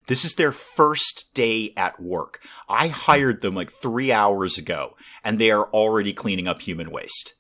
This is their first day at work. I hired them like 3 hours ago, and they are already cleaning up human waste.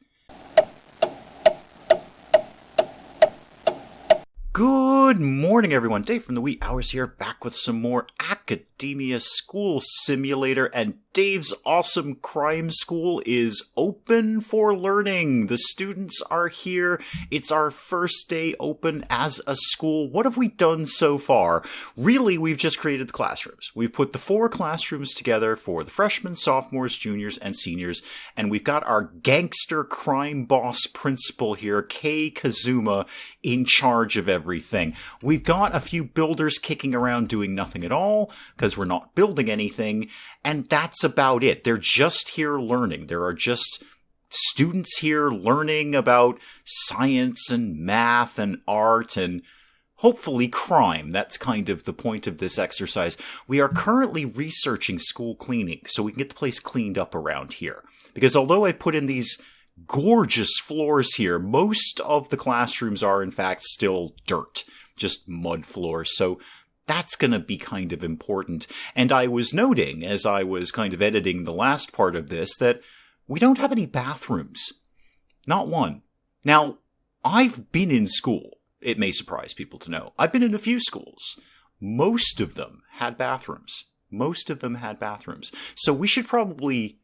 Good morning, everyone. Dave from the wee hours here, back with some more Academia School Simulator, and Dave's awesome crime school is open for learning. The students are here. It's our first day open as a school. What have we done so far? Really, we've just created the classrooms. We've put the 4 classrooms together for the freshmen, sophomores, juniors, and seniors, and we've got our gangster crime boss principal here, Kei Kazuma, in charge of everything. We've got a few builders kicking around doing nothing at all, because we're not building anything, and that's about it. They're just here learning. There are just students here learning about science and math and art and hopefully crime. That's kind of the point of this exercise. We are currently researching school cleaning so we can get the place cleaned up around here. Because although I put in these gorgeous floors here, most of the classrooms are in fact still dirt, just mud floors. So that's going to be kind of important. And I was noting, as I was kind of editing the last part of this, that we don't have any bathrooms. Not one. Now, I've been in school. It may surprise people to know. I've been in a few schools. Most of them had bathrooms. So we should probably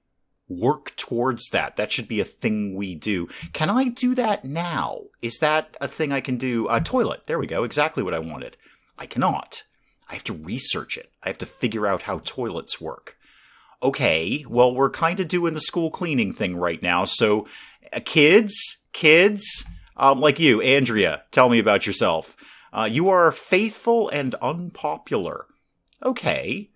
work towards that. That should be a thing we do. Can I do that now? Is that a thing I can do? A toilet. There we go. Exactly what I wanted. I cannot. I have to research it. I have to figure out how toilets work. Okay, well, we're kind of doing the school cleaning thing right now. So, kids, like you, Andrea, tell me about yourself. You are faithful and unpopular. Okay,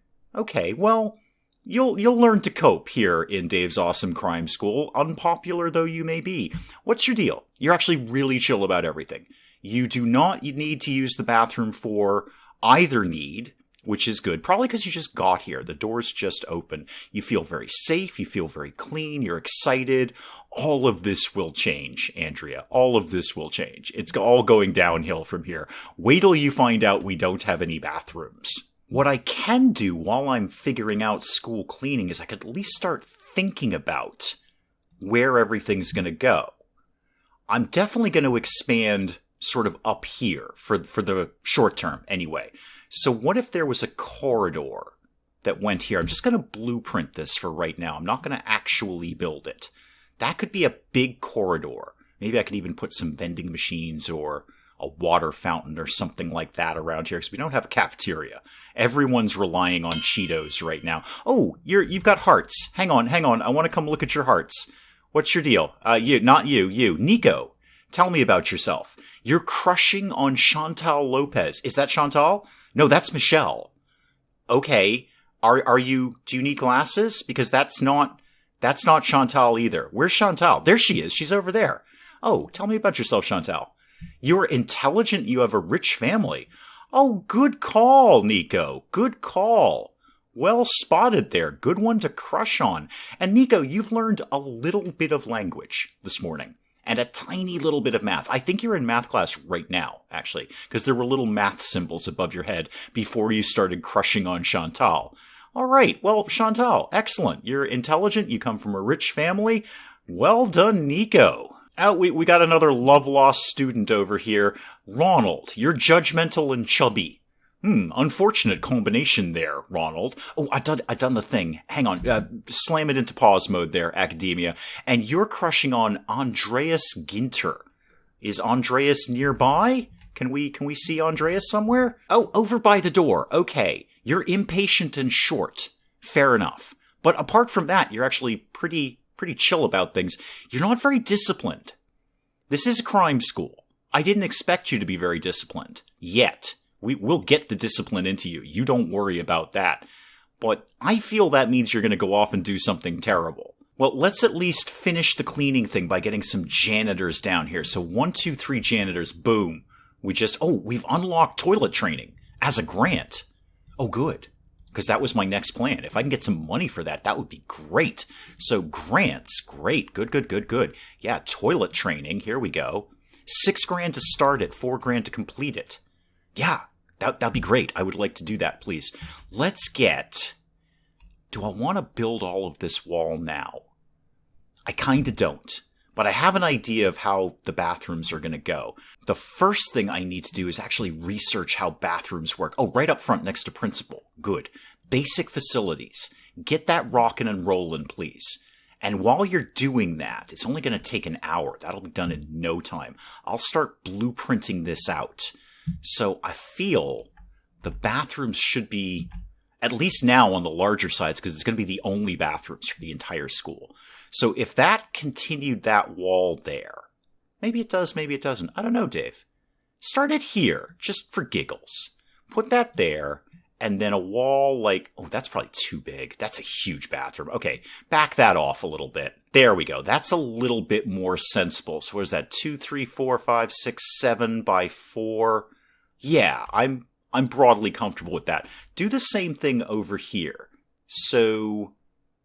well, you'll learn to cope here in Dave's awesome crime school, unpopular though you may be. What's your deal? You're actually really chill about everything. You do not need to use the bathroom for either need, which is good. Probably because you just got here. The door's just open. You feel very safe. You feel very clean. You're excited. All of this will change, Andrea. All of this will change. It's all going downhill from here. Wait till you find out we don't have any bathrooms. What I can do while I'm figuring out school cleaning is I could at least start thinking about where everything's going to go. I'm definitely going to expand sort of up here for the short term anyway. So what if there was a corridor that went here? I'm just going to blueprint this for right now. I'm not going to actually build it. That could be a big corridor. Maybe I could even put some vending machines or a water fountain or something like that around here because we don't have a cafeteria. Everyone's relying on Cheetos right now. Oh, you've got hearts. Hang on. I want to come look at your hearts. What's your deal? You. Nico. Tell me about yourself. You're crushing on Chantal Lopez. Is that Chantal? No, that's Michelle. Okay. Do you need glasses? Because that's not Chantal either. Where's Chantal? There she is. She's over there. Oh, tell me about yourself, Chantal. You're intelligent. You have a rich family. Oh, good call, Nico. Good call. Well spotted there. Good one to crush on. And Nico, you've learned a little bit of language this morning. And a tiny little bit of math. I think you're in math class right now, actually, because there were little math symbols above your head before you started crushing on Chantal. All right, well, Chantal, excellent. You're intelligent. You come from a rich family. Well done, Nico. We got another love-lost student over here. Ronald, you're judgmental and chubby. Unfortunate combination there, Ronald. Oh, I done the thing. Hang on. Slam it into pause mode there, Academia. And you're crushing on Andreas Ginter. Is Andreas nearby? Can we see Andreas somewhere? Oh, over by the door. Okay. You're impatient and short. Fair enough. But apart from that, you're actually pretty chill about things. You're not very disciplined. This is a crime school. I didn't expect you to be very disciplined. Yet. We'll get the discipline into you. You don't worry about that. But I feel that means you're going to go off and do something terrible. Well, let's at least finish the cleaning thing by getting some janitors down here. So 1, 2, 3 janitors. Boom. We've unlocked toilet training as a grant. Oh, good. Because that was my next plan. If I can get some money for that, that would be great. So grants. Great. Good. Yeah, toilet training. Here we go. $6,000 to start it. $4,000 to complete it. Yeah. That'd be great. I would like to do that, please. Let's get... Do I want to build all of this wall now? I kind of don't. But I have an idea of how the bathrooms are going to go. The first thing I need to do is actually research how bathrooms work. Oh, right up front next to principal. Good. Basic facilities. Get that rockin' and rollin', please. And while you're doing that, it's only going to take an hour. That'll be done in no time. I'll start blueprinting this out. So I feel the bathrooms should be, at least now on the larger sides, because it's going to be the only bathrooms for the entire school. So if that continued that wall there, maybe it does, maybe it doesn't. I don't know, Dave. Start it here, just for giggles. Put that there, and then a wall like, oh, that's probably too big. That's a huge bathroom. Okay, back that off a little bit. There we go. That's a little bit more sensible. So what is that? 2, 3, 4, 5, 6, 7 by 4. Yeah, I'm broadly comfortable with that. Do the same thing over here. So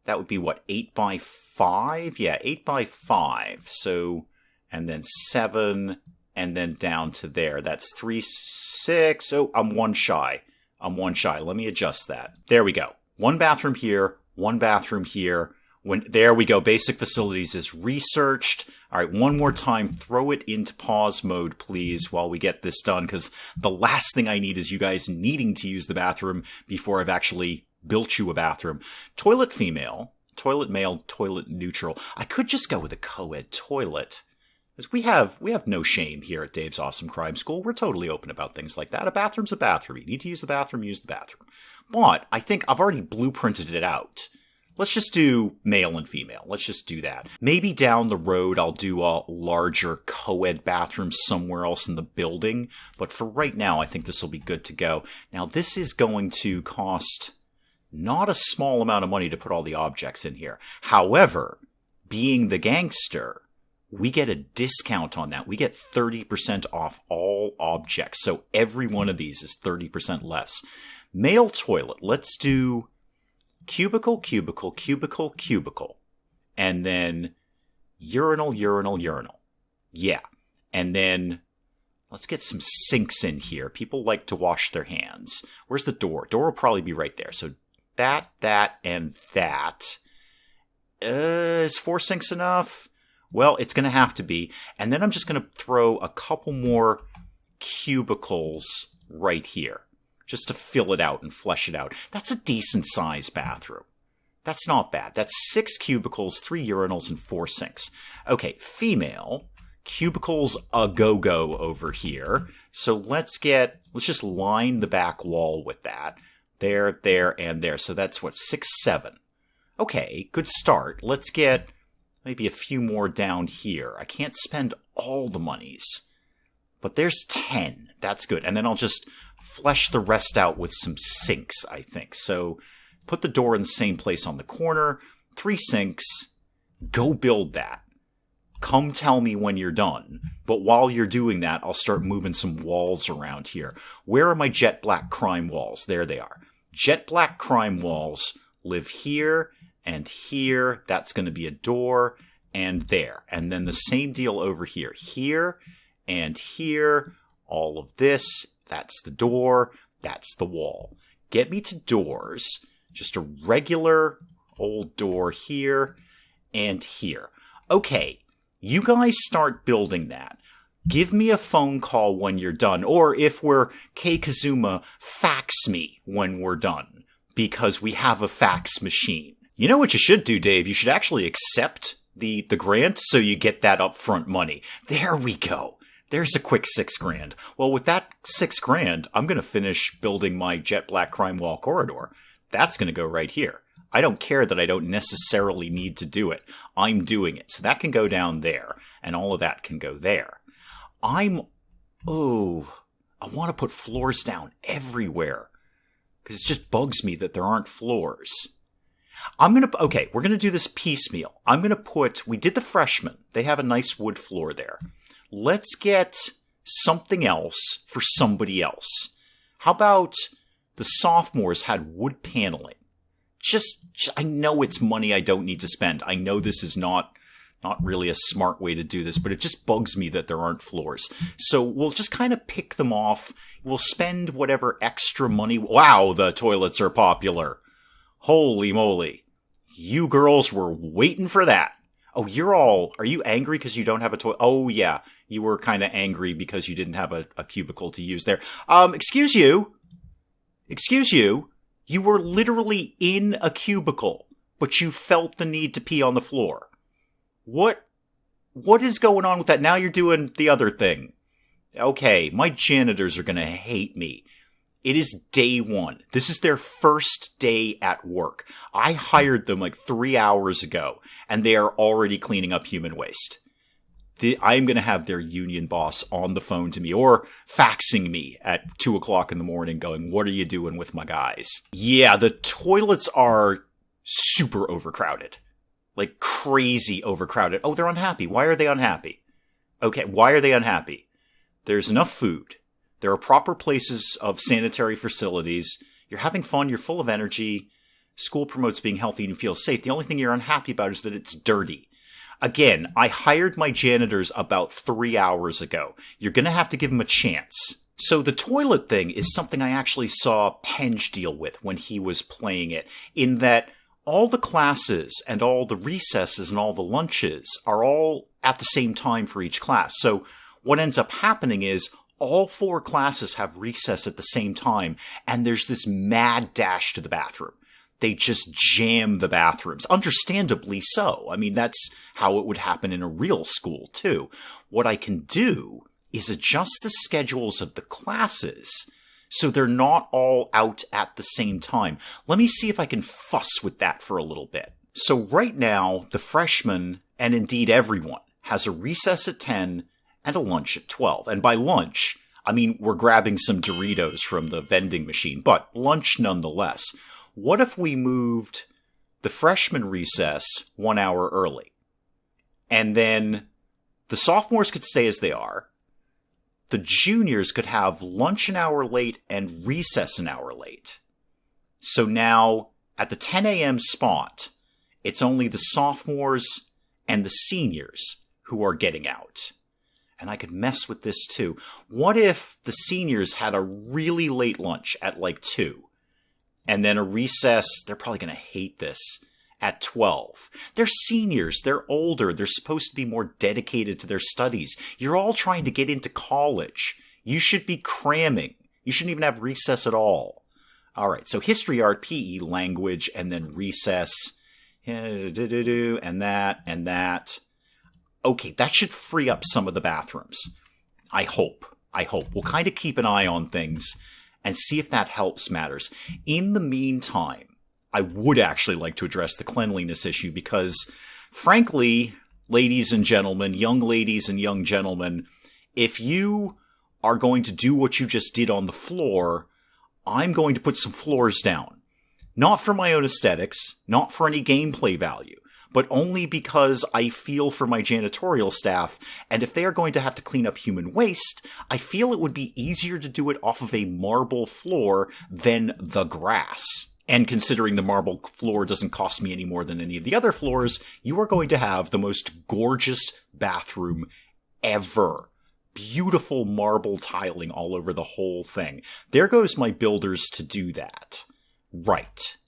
that would be what, 8 by 5? Yeah, 8 by 5. So, and then 7, and then down to there. That's 3, 6. Oh, I'm one shy. Let me adjust that. There we go. One bathroom here, one bathroom here. There we go. Basic facilities is researched. All right, one more time. Throw it into pause mode, please, while we get this done, because the last thing I need is you guys needing to use the bathroom before I've actually built you a bathroom. Toilet female, toilet male, toilet neutral. I could just go with a co-ed toilet. Because we have no shame here at Dave's Awesome Crime School. We're totally open about things like that. A bathroom's a bathroom. You need to use the bathroom, use the bathroom. But I think I've already blueprinted it out. Let's just do male and female. Let's just do that. Maybe down the road I'll do a larger co-ed bathroom somewhere else in the building. But for right now, I think this will be good to go. Now, this is going to cost not a small amount of money to put all the objects in here. However, being the gangster, we get a discount on that. We get 30% off all objects. So every one of these is 30% less. Male toilet. Let's do cubicle, cubicle, cubicle, cubicle. And then urinal, urinal, urinal. Yeah. And then let's get some sinks in here. People like to wash their hands. Where's the door? Door will probably be right there. So that, and that. Is 4 sinks enough? Well, it's going to have to be. And then I'm just going to throw a couple more cubicles right here, just to fill it out and flesh it out. That's a decent sized bathroom. That's not bad. That's 6 cubicles, 3 urinals, and 4 sinks. Okay, female. Cubicles a go-go over here. So let's just line the back wall with that. There, and there. So that's what, 6, 7. Okay, good start. Let's get maybe a few more down here. I can't spend all the monies, but there's 10. That's good. And then I'll just flesh the rest out with some sinks, I think. So put the door in the same place on the corner. 3 sinks. Go build that. Come tell me when you're done. But while you're doing that, I'll start moving some walls around here. Where are my jet black crime walls? There they are. Jet black crime walls live here and here. That's going to be a door, and there. And then the same deal over here. Here and here. All of this. That's the door. That's the wall. Get me to doors. Just a regular old door here and here. Okay, you guys start building that. Give me a phone call when you're done. Or if we're K Kazuma, fax me when we're done. Because we have a fax machine. You know what you should do, Dave? You should actually accept the grant so you get that upfront money. There we go. There's a quick $6,000. Well, with that $6,000, I'm going to finish building my jet black crime wall corridor. That's going to go right here. I don't care that I don't necessarily need to do it. I'm doing it. So that can go down there, and all of that can go there. I want to put floors down everywhere because it just bugs me that there aren't floors. Okay, we're going to do this piecemeal. We did the freshmen. They have a nice wood floor there. Let's get something else for somebody else. How about the sophomores had wood paneling? I know it's money I don't need to spend. I know this is not not really a smart way to do this, but it just bugs me that there aren't floors. So we'll just kind of pick them off. We'll spend whatever extra money. Wow, the toilets are popular. Holy moly. You girls were waiting for that. Oh, are you angry because you don't have a toilet? Oh, yeah. You were kind of angry because you didn't have a cubicle to use there. Excuse you. You were literally in a cubicle, but you felt the need to pee on the floor. What is going on with that? Now you're doing the other thing. Okay, my janitors are going to hate me. It is day one. This is their first day at work. I hired them like 3 hours ago, and they are already cleaning up human waste. I'm going to have their union boss on the phone to me or faxing me at 2 o'clock in the morning going, what are you doing with my guys? Yeah, the toilets are super overcrowded. Like crazy overcrowded. Oh, they're unhappy. Why are they unhappy? Okay, why are they unhappy? There's enough food. There are proper places of sanitary facilities. You're having fun. You're full of energy. School promotes being healthy and you feel safe. The only thing you're unhappy about is that it's dirty. Again, I hired my janitors about 3 hours ago. You're going to have to give them a chance. So the toilet thing is something I actually saw Penge deal with when he was playing it, in that all the classes and all the recesses and all the lunches are all at the same time for each class. So what ends up happening is all 4 classes have recess at the same time, and there's this mad dash to the bathroom. They just jam the bathrooms. Understandably so. I mean, that's how it would happen in a real school, too. What I can do is adjust the schedules of the classes so they're not all out at the same time. Let me see if I can fuss with that for a little bit. So right now, the freshmen, and indeed everyone, has a recess at 10 and a lunch at 12. And by lunch, I mean we're grabbing some Doritos from the vending machine, but lunch nonetheless. What if we moved the freshman recess 1 hour early? And then the sophomores could stay as they are. The juniors could have lunch an hour late and recess an hour late. So now, at the 10 a.m. spot, it's only the sophomores and the seniors who are getting out. And I could mess with this too. What if the seniors had a really late lunch at like 2? And then a recess, they're probably going to hate this, at 12. They're seniors, they're older, they're supposed to be more dedicated to their studies. You're all trying to get into college. You should be cramming. You shouldn't even have recess at all. All right, so history, art, PE, language, and then recess. And that. Okay, that should free up some of the bathrooms. I hope. We'll kind of keep an eye on things and see if that helps matters. In the meantime, I would actually like to address the cleanliness issue because, frankly, ladies and gentlemen, young ladies and young gentlemen, if you are going to do what you just did on the floor, I'm going to put some floors down. Not for my own aesthetics, not for any gameplay value, but only because I feel for my janitorial staff, and if they are going to have to clean up human waste, I feel it would be easier to do it off of a marble floor than the grass. And considering the marble floor doesn't cost me any more than any of the other floors, you are going to have the most gorgeous bathroom ever. Beautiful marble tiling all over the whole thing. There goes my builders to do that. Right.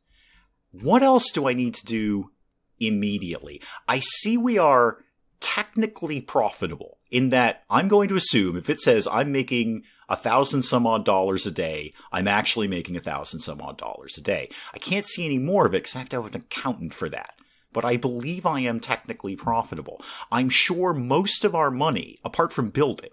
What else do I need to do immediately? I see we are technically profitable in that I'm going to assume if it says I'm making $1,000 some odd a day, I'm actually making $1,000 some odd a day. I can't see any more of it because I have to have an accountant for that. But I believe I am technically profitable. I'm sure most of our money, apart from building,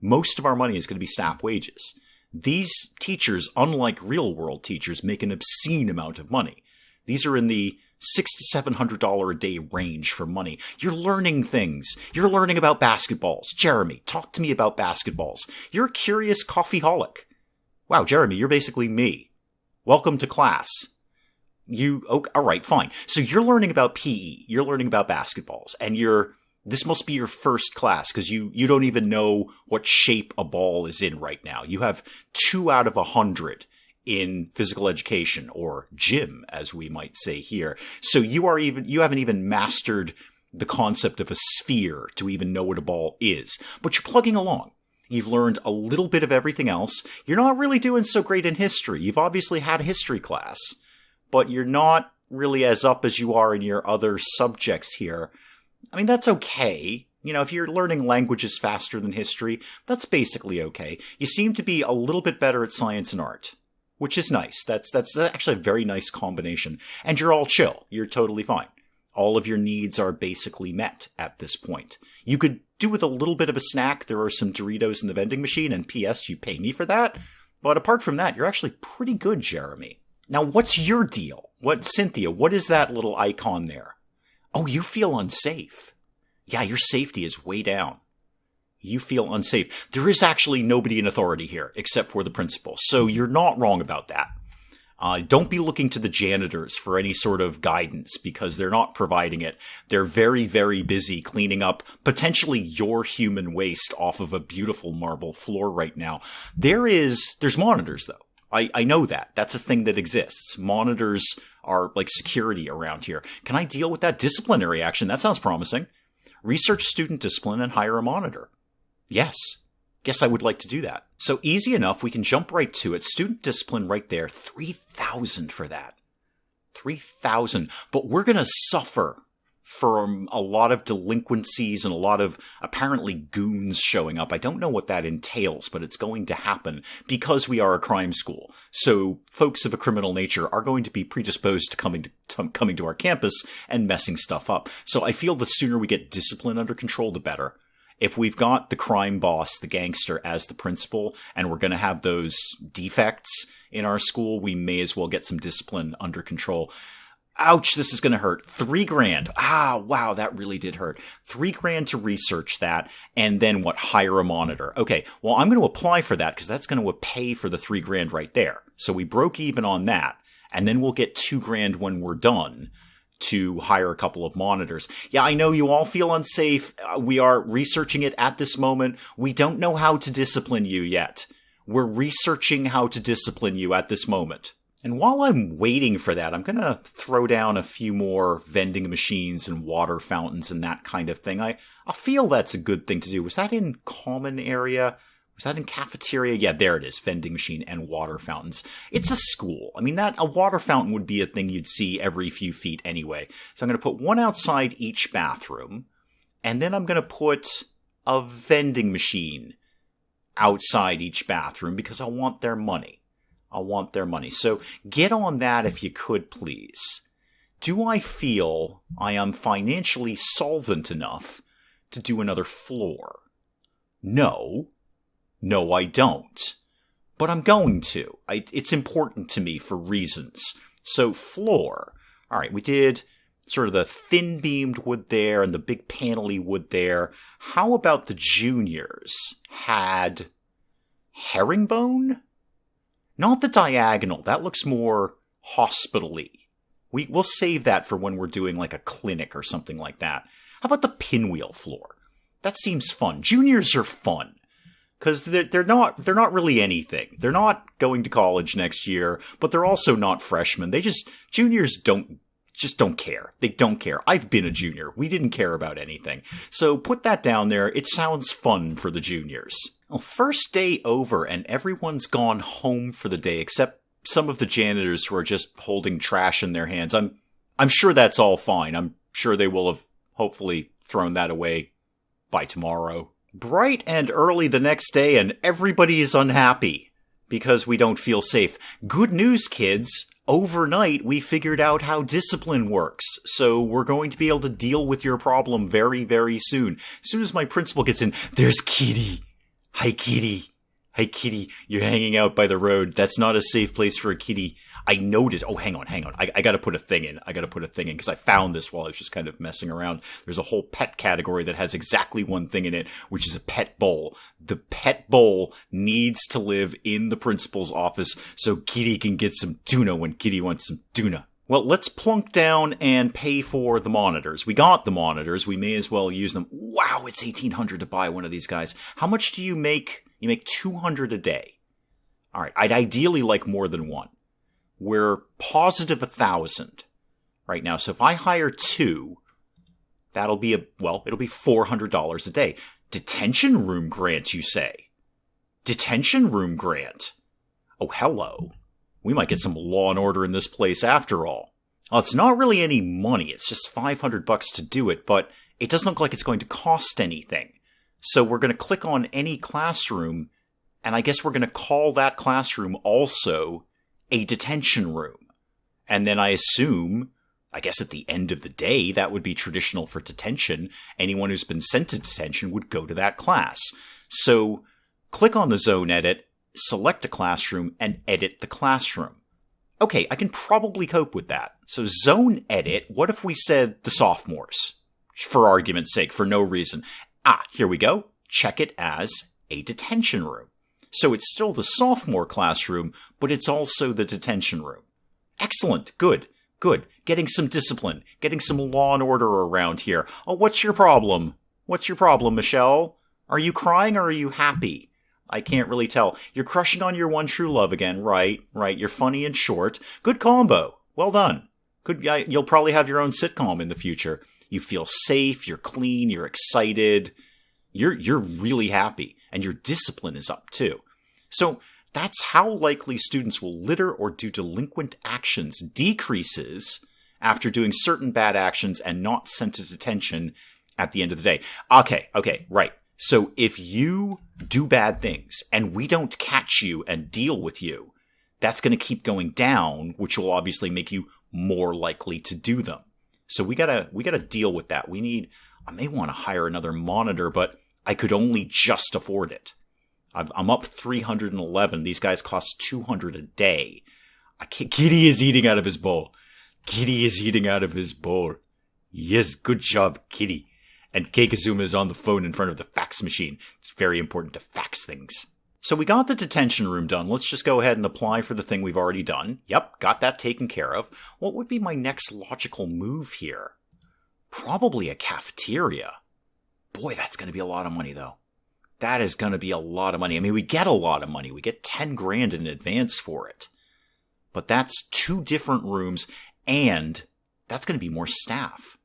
most of our money is going to be staff wages. These teachers, unlike real world teachers, make an obscene amount of money. These are in the $600 to $700 a day range for money. You're learning things. You're learning about basketballs. Jeremy, talk to me about basketballs. You're a curious coffeeholic. Wow, Jeremy, you're basically me. Welcome to class. All right, fine. So you're learning about PE. You're learning about basketballs. And this must be your first class because you don't even know what shape a ball is in right now. You have 2 out of 100 in physical education, or gym, as we might say here. So you haven't even mastered the concept of a sphere to even know what a ball is. But you're plugging along. You've learned a little bit of everything else. You're not really doing so great in history. You've obviously had a history class, but you're not really as up as you are in your other subjects here. I mean, that's okay. You know, if you're learning languages faster than history, that's basically okay. You seem to be a little bit better at science and art, which is nice. That's actually a very nice combination. And you're all chill. You're totally fine. All of your needs are basically met at this point. You could do with a little bit of a snack. There are some Doritos in the vending machine, and P.S., you pay me for that. But apart from that, you're actually pretty good, Jeremy. Now, what's your deal? Cynthia, what is that little icon there? Oh, you feel unsafe. Yeah, your safety is way down. You feel unsafe. There is actually nobody in authority here except for the principal, so you're not wrong about that. Don't be looking to the janitors for any sort of guidance because they're not providing it. They're very, very busy cleaning up potentially your human waste off of a beautiful marble floor right now. There's monitors though. I know that. That's a thing that exists. Monitors are like security around here. Can I deal with that? Disciplinary action. That sounds promising. Research student discipline and hire a monitor. Yes. Guess I would like to do that. So easy enough, we can jump right to it. Student discipline right there. 3,000 for that. 3,000. But we're going to suffer from a lot of delinquencies and a lot of apparently goons showing up. I don't know what that entails, but it's going to happen because we are a crime school. So folks of a criminal nature are going to be predisposed to coming to our campus and messing stuff up. So I feel the sooner we get discipline under control, the better. If we've got the crime boss, the gangster, as the principal, and we're going to have those defects in our school, we may as well get some discipline under control. Ouch, this is going to hurt. $3,000. Wow, that really did hurt. $3,000 to research that, and then hire a monitor. Okay, well, I'm going to apply for that because that's going to pay for the $3,000 right there. So we broke even on that, and then we'll get $2,000 when we're done to hire a couple of monitors. Yeah, I know you all feel unsafe. We are researching it at this moment. We don't know how to discipline you yet. We're researching how to discipline you at this moment. And while I'm waiting for that, I'm going to throw down a few more vending machines and water fountains and that kind of thing. I feel that's a good thing to do. Was that in common area? Was that in cafeteria? Yeah, there it is. Vending machine and water fountains. It's a school. I mean, a water fountain would be a thing you'd see every few feet anyway. So I'm going to put one outside each bathroom. And then I'm going to put a vending machine outside each bathroom because I want their money. So get on that if you could, please. Do I feel I am financially solvent enough to do another floor? No, I don't. But I'm going to. It's important to me for reasons. So floor. All right, we did sort of the thin-beamed wood there and the big panel-y wood there. How about the juniors had herringbone? Not the diagonal. That looks more hospital-y. We'll save that for when we're doing like a clinic or something like that. How about the pinwheel floor? That seems fun. Juniors are fun. Because they're not really anything. They're not going to college next year, but they're also not freshmen. Juniors don't care. They don't care. I've been a junior. We didn't care about anything. So put that down there. It sounds fun for the juniors. Well, first day over and everyone's gone home for the day except some of the janitors who are just holding trash in their hands. I'm sure that's all fine. I'm sure they will have hopefully thrown that away by tomorrow. Bright and early the next day and everybody is unhappy because we don't feel safe. Good news, kids. Overnight, we figured out how discipline works, so we're going to be able to deal with your problem very, very soon. As soon as my principal gets in, there's Kitty. Hi, Kitty. Hi, Kitty. You're hanging out by the road. That's not a safe place for a kitty. I noticed. Oh, hang on. I gotta put a thing in. Because I found this while I was just kind of messing around. There's a whole pet category that has exactly one thing in it, which is a pet bowl. The pet bowl needs to live in the principal's office so Kitty can get some tuna when Kitty wants some tuna. Well, let's plunk down and pay for the monitors. We got the monitors. We may as well use them. Wow, it's $1,800 to buy one of these guys. How much do you make? You make $200 a day. All right, I'd ideally like more than one. We're positive 1,000 right now. So if I hire two, That'll be it'll be $400 a day. Detention room grant, you say? Detention room grant? Oh, hello. We might get some law and order in this place after all. Well, it's not really any money. It's just $500 to do it, but it doesn't look like it's going to cost anything. So we're going to click on any classroom, and I guess we're going to call that classroom also a detention room. And then I assume, I guess at the end of the day, that would be traditional for detention. Anyone who's been sent to detention would go to that class. So click on the zone edit, select a classroom, and edit the classroom. Okay, I can probably cope with that. So zone edit, what if we said the sophomores? For argument's sake, for no reason. Here we go. Check it as a detention room. So it's still the sophomore classroom, but it's also the detention room. Excellent. Good. Getting some discipline. Getting some law and order around here. Oh, what's your problem? What's your problem, Michelle? Are you crying or are you happy? I can't really tell. You're crushing on your one true love again. Right. You're funny and short. Good combo. Well done. You'll probably have your own sitcom in the future. You feel safe. You're clean. You're excited. You're really happy. And your discipline is up too. So that's how likely students will litter or do delinquent actions decreases after doing certain bad actions and not sent to detention at the end of the day. Okay, right. So if you do bad things and we don't catch you and deal with you, that's going to keep going down, which will obviously make you more likely to do them. So we gotta deal with that. I may want to hire another monitor, but I could only just afford it. I'm up 311. These guys cost $200 a day. Kitty is eating out of his bowl. Yes, good job, Kitty. And Keikazuma is on the phone in front of the fax machine. It's very important to fax things. So we got the detention room done. Let's just go ahead and apply for the thing we've already done. Yep, got that taken care of. What would be my next logical move here? Probably a cafeteria. Boy, that's going to be a lot of money, though. That is going to be a lot of money. I mean, we get a lot of money. We get 10 grand in advance for it. But that's 2 different rooms, and that's going to be more staff.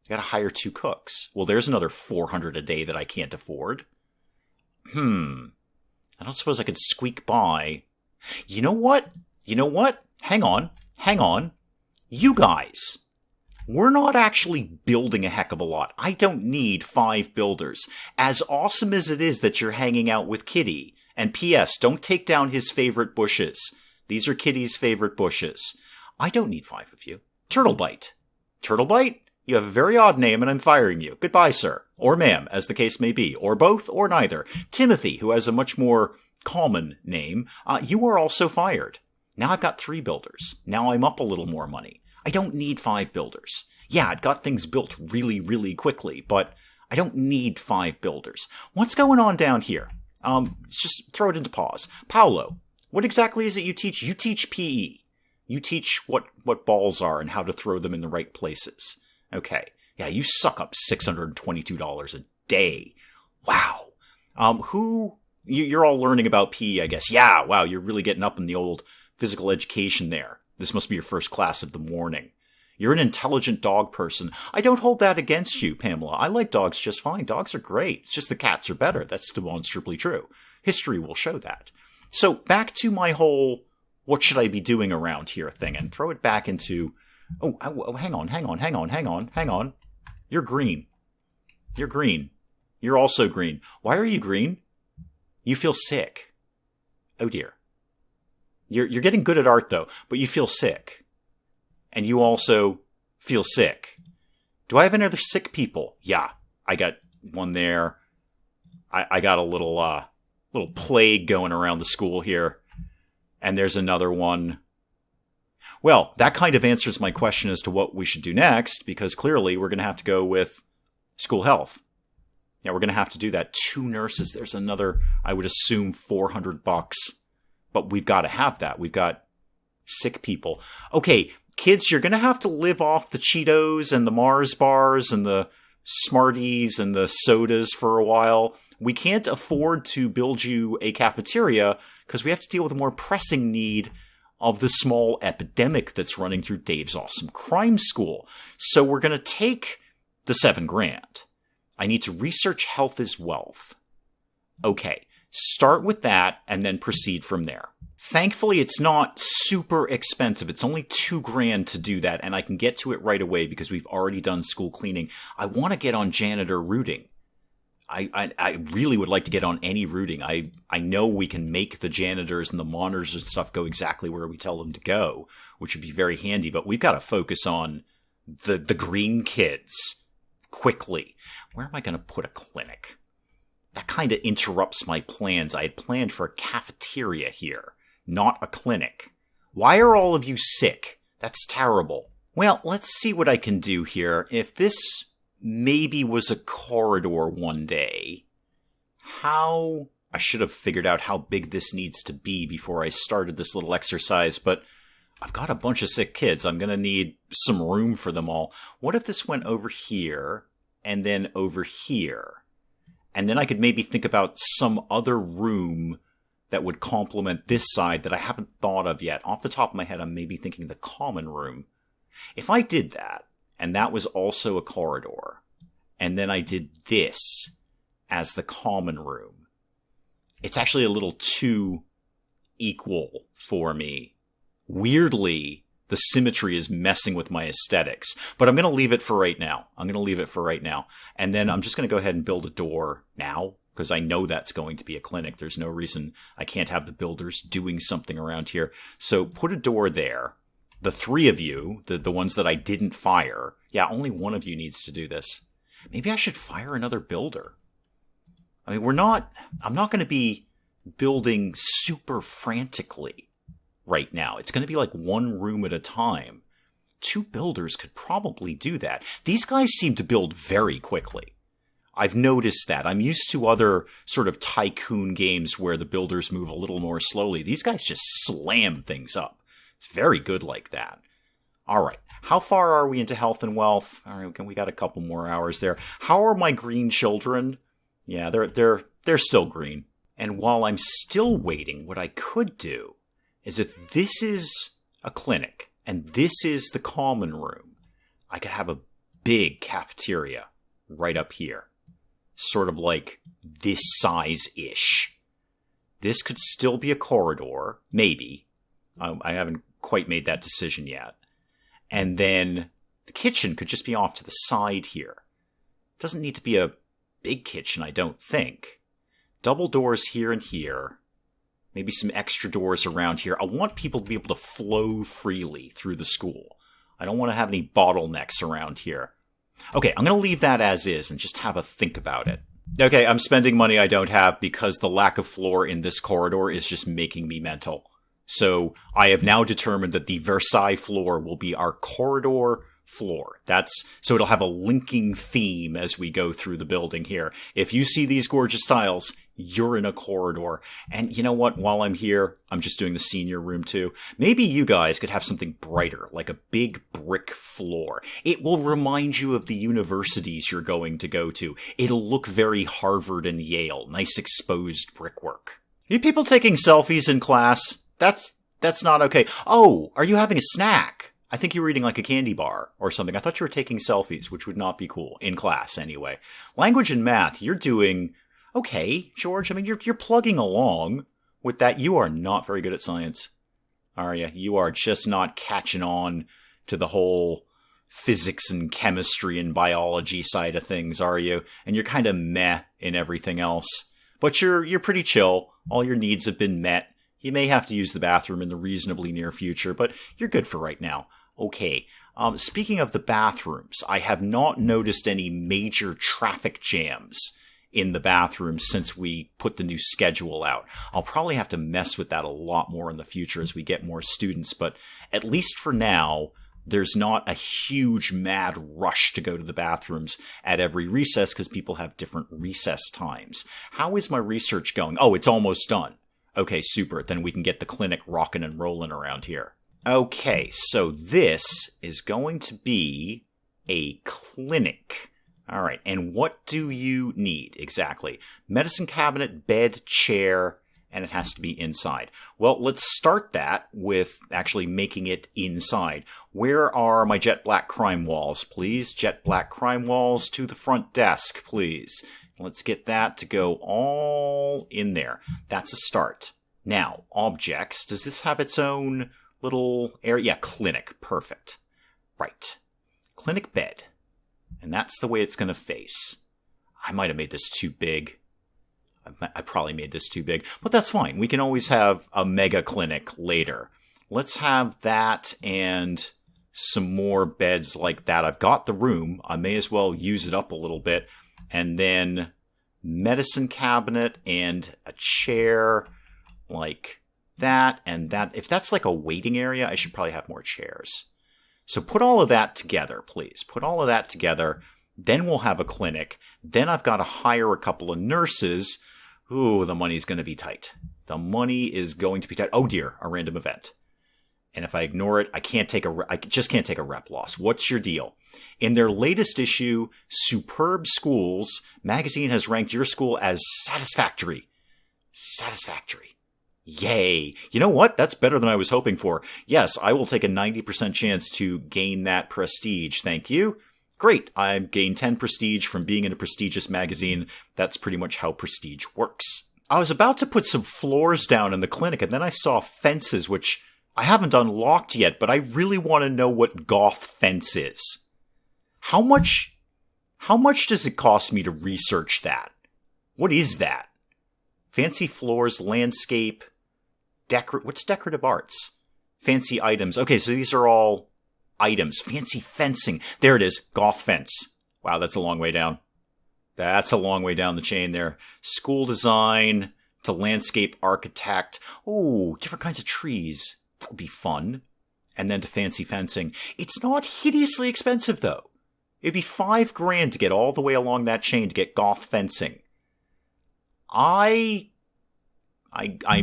You got to hire 2 cooks. Well, there's another $400 a day that I can't afford. I don't suppose I could squeak by. You know what? Hang on. You guys. We're not actually building a heck of a lot. I don't need 5 builders. As awesome as it is that you're hanging out with Kitty. And P.S., don't take down his favorite bushes. These are Kitty's favorite bushes. I don't need 5 of you. Turtlebite. Turtlebite? You have a very odd name and I'm firing you. Goodbye, sir. Or ma'am, as the case may be. Or both, or neither. Timothy, who has a much more common name, you are also fired. Now I've got 3 builders. Now I'm up a little more money. I don't need 5 builders. Yeah, it got things built really, really quickly, but I don't need 5 builders. What's going on down here? Just throw it into pause. Paolo, what exactly is it you teach? You teach PE. You teach what balls are and how to throw them in the right places. Okay. Yeah, you suck up $622 a day. Wow. You're all learning about PE, I guess. Yeah, wow, you're really getting up in the old physical education there. This must be your first class of the morning. You're an intelligent dog person. I don't hold that against you, Pamela. I like dogs just fine. Dogs are great. It's just the cats are better. That's demonstrably true. History will show that. So back to my whole what should I be doing around here thing and throw it back into... Oh, hang on. You're green. You're also green. Why are you green? You feel sick. Oh dear. You're getting good at art though, but you feel sick. And you also feel sick. Do I have any other sick people? Yeah, I got one there. I got a little plague going around the school here. And there's another one. Well, that kind of answers my question as to what we should do next, because clearly we're going to have to go with school health. Yeah, we're going to have to do that. 2 nurses. There's another, I would assume, $400. But we've got to have that. We've got sick people. Okay, kids, you're going to have to live off the Cheetos and the Mars bars and the Smarties and the sodas for a while. We can't afford to build you a cafeteria because we have to deal with a more pressing need of the small epidemic that's running through Dave's Awesome Crime School. So we're going to take the $7,000. I need to research health is wealth. Okay, start with that and then proceed from there. Thankfully, it's not super expensive. It's only $2,000 to do that, and I can get to it right away because we've already done school cleaning. I want to get on janitor routing. I really would like to get on any routing. I know we can make the janitors and the monitors and stuff go exactly where we tell them to go, which would be very handy, but we've got to focus on the green kids quickly. Where am I going to put a clinic? That kind of interrupts my plans. I had planned for a cafeteria here, not a clinic. Why are all of you sick? That's terrible. Well, let's see what I can do here. If this maybe was a corridor one day, I should have figured out how big this needs to be before I started this little exercise, but I've got a bunch of sick kids. I'm going to need some room for them all. What if this went over here and then over here? And then I could maybe think about some other room that would complement this side that I haven't thought of yet. Off the top of my head, I'm maybe thinking the common room. If I did that, and that was also a corridor, and then I did this as the common room, it's actually a little too equal for me. Weirdly, the symmetry is messing with my aesthetics, but I'm going to leave it for right now. And then I'm just going to go ahead and build a door now, because I know that's going to be a clinic. There's no reason I can't have the builders doing something around here. So put a door there. The three of you, the ones that I didn't fire, yeah, only one of you needs to do this. Maybe I should fire another builder. I mean, I'm not going to be building super frantically right now. It's going to be like one room at a time. 2 builders could probably do that. These guys seem to build very quickly. I've noticed that. I'm used to other sort of tycoon games where the builders move a little more slowly. These guys just slam things up. It's very good like that. All right. How far are we into health and wealth? All right, we got a couple more hours there. How are my green children? Yeah, they're still green. And while I'm still waiting, what I could do is if this is a clinic and this is the common room, I could have a big cafeteria right up here. Sort of like this size-ish. This could still be a corridor, maybe. I haven't quite made that decision yet. And then the kitchen could just be off to the side here. It doesn't need to be a big kitchen, I don't think. Double doors here and here. Maybe some extra doors around here. I want people to be able to flow freely through the school. I don't want to have any bottlenecks around here. Okay, I'm going to leave that as is and just have a think about it. Okay, I'm spending money I don't have because the lack of floor in this corridor is just making me mental. So I have now determined that the Versailles floor will be our corridor floor. So it'll have a linking theme as we go through the building here. If you see these gorgeous tiles, you're in a corridor. And you know what? While I'm here, I'm just doing the senior room too. Maybe you guys could have something brighter, like a big brick floor. It will remind you of the universities you're going to go to. It'll look very Harvard and Yale. Nice exposed brickwork. Are you people taking selfies in class? That's not okay. Oh, are you having a snack? I think you were eating like a candy bar or something. I thought you were taking selfies, which would not be cool. In class, anyway. Language and math, you're doing okay, George. I mean, you're plugging along with that. You are not very good at science, are you? You are just not catching on to the whole physics and chemistry and biology side of things, are you? And you're kind of meh in everything else. But you're pretty chill. All your needs have been met. You may have to use the bathroom in the reasonably near future, but you're good for right now. Okay. Speaking of the bathrooms, I have not noticed any major traffic jams in the bathrooms since we put the new schedule out. I'll probably have to mess with that a lot more in the future as we get more students, but at least for now, there's not a huge mad rush to go to the bathrooms at every recess because people have different recess times. How is my research going? Oh, it's almost done. Okay, super. Then we can get the clinic rocking and rolling around here. Okay, so this is going to be a clinic. All right, and what do you need exactly? Medicine cabinet, bed, chair, and it has to be inside. Well, let's start that with actually making it inside. Where are my jet black crime walls, please? Jet black crime walls to the front desk, please. Let's get that to go all in there. That's a start. Now, objects. Does this have its own little area? Yeah, clinic. Perfect. Right. Clinic bed. And that's the way it's going to face. I might have made this too big. I probably made this too big, but that's fine. We can always have a mega clinic later. Let's have that and some more beds like that. I've got the room. I may as well use it up a little bit. And then medicine cabinet and a chair like that and that. If that's like a waiting area, I should probably have more chairs. So put all of that together, please. Put all of that together. Then we'll have a clinic. Then I've got to hire a couple of nurses. Ooh, the money's going to be tight. The money is going to be tight. Oh dear, a random event. And if I ignore it, I just can't take a rep loss. What's your deal? In their latest issue, Superb Schools, magazine has ranked your school as satisfactory. Satisfactory. Yay. You know what? That's better than I was hoping for. Yes, I will take a 90% chance to gain that prestige. Thank you. Great. I've gained 10 prestige from being in a prestigious magazine. That's pretty much how prestige works. I was about to put some floors down in the clinic, and then I saw fences, which I haven't unlocked yet, but I really want to know what goth fence is. How much does it cost me to research that? What is that? Fancy floors, landscape, what's decorative arts? Fancy items. Okay, so these are all items. Fancy fencing. There it is. Goth fence. Wow, that's a long way down. That's a long way down the chain there. School design to landscape architect. Oh, different kinds of trees. That would be fun. And then to fancy fencing. It's not hideously expensive, though. It'd be $5,000 to get all the way along that chain to get goth fencing. I'm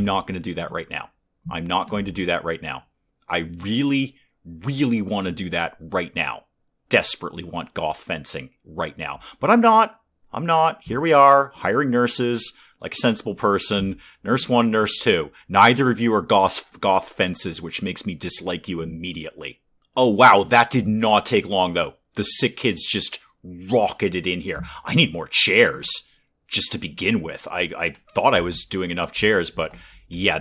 not going to do that right now. I'm not going to do that right now. I really want to do that right now. Desperately want goth fencing right now. But I'm not. Here we are, hiring nurses like a sensible person. Nurse 1, nurse 2. Neither of you are goth fences, which makes me dislike you immediately. Oh wow, that did not take long though. The sick kids just rocketed in here. I need more chairs. Just to begin with. I thought I was doing enough chairs, but yeah,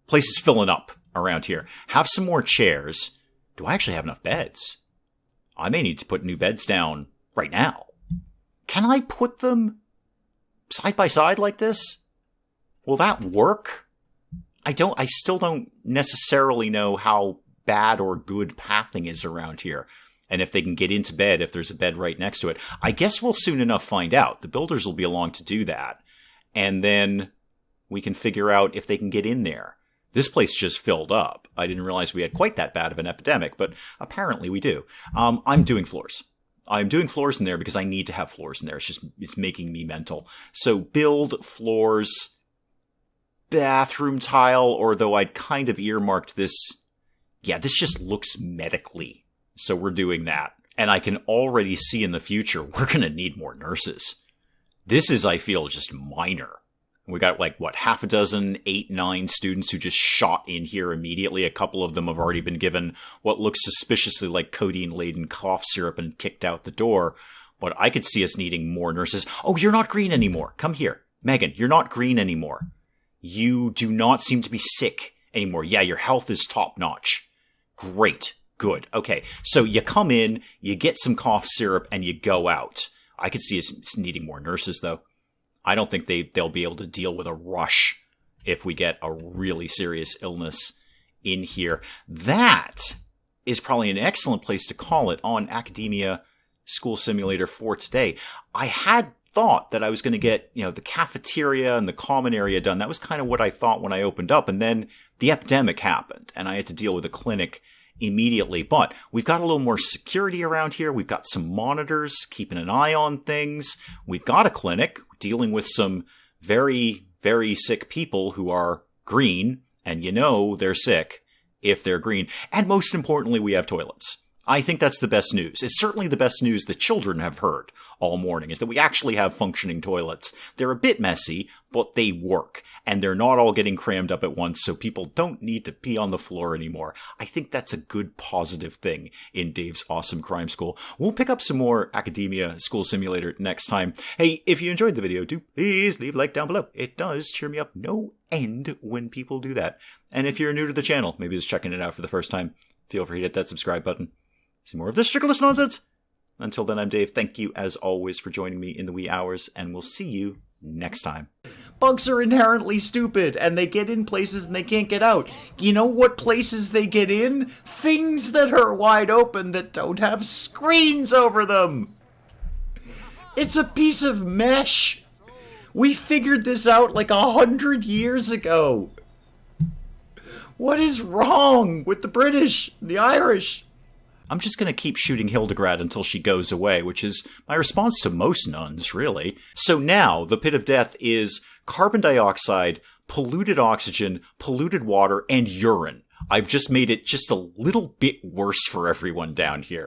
place is filling up around here. Have some more chairs. Do I actually have enough beds? I may need to put new beds down right now. Can I put them side by side like this? Will that work? I still don't necessarily know how bad or good pathing is around here. And if they can get into bed, if there's a bed right next to it. I guess we'll soon enough find out. The builders will be along to do that. And then we can figure out if they can get in there. This place just filled up. I didn't realize we had quite that bad of an epidemic, but apparently we do. I'm doing floors. I'm doing floors in there because I need to have floors in there. It's making me mental. So build floors, bathroom tile, or though I'd kind of earmarked this. Yeah, this just looks medically. So we're doing that. And I can already see in the future, we're going to need more nurses. This is, I feel, just minor. We got half a dozen, 8, 9 students who just shot in here immediately. A couple of them have already been given what looks suspiciously like codeine-laden cough syrup and kicked out the door. But I could see us needing more nurses. Oh, you're not green anymore. Come here. Megan, you're not green anymore. You do not seem to be sick anymore. Yeah, your health is top-notch. Great. Good. Okay. So you come in, you get some cough syrup, and you go out. I could see us needing more nurses, though. I don't think they'll be able to deal with a rush if we get a really serious illness in here. That is probably an excellent place to call it on Academia School Simulator for today. I had thought that I was going to get, the cafeteria and the common area done. That was kind of what I thought when I opened up. And then the epidemic happened and I had to deal with a clinic immediately. But we've got a little more security around here. We've got some monitors keeping an eye on things. We've got a clinic dealing with some very, very sick people who are green, and they're sick if they're green. And most importantly, we have toilets. I think that's the best news. It's certainly the best news the children have heard all morning, is that we actually have functioning toilets. They're a bit messy, but they work. And they're not all getting crammed up at once, so people don't need to pee on the floor anymore. I think that's a good positive thing in Dave's Awesome Crime School. We'll pick up some more Academia School Simulator next time. Hey, if you enjoyed the video, do please leave a like down below. It does cheer me up no end when people do that. And if you're new to the channel, maybe just checking it out for the first time, feel free to hit that subscribe button. See more of this ridiculous nonsense. Until then, I'm Dave. Thank you, as always, for joining me in the wee hours, and we'll see you next time. Bugs are inherently stupid, and they get in places and they can't get out. You know what places they get in? Things that are wide open that don't have screens over them. It's a piece of mesh. We figured this out like 100 years ago. What is wrong with the British, the Irish? I'm just going to keep shooting Hildegard until she goes away, which is my response to most nuns, really. So now, the pit of death is carbon dioxide, polluted oxygen, polluted water, and urine. I've just made it just a little bit worse for everyone down here.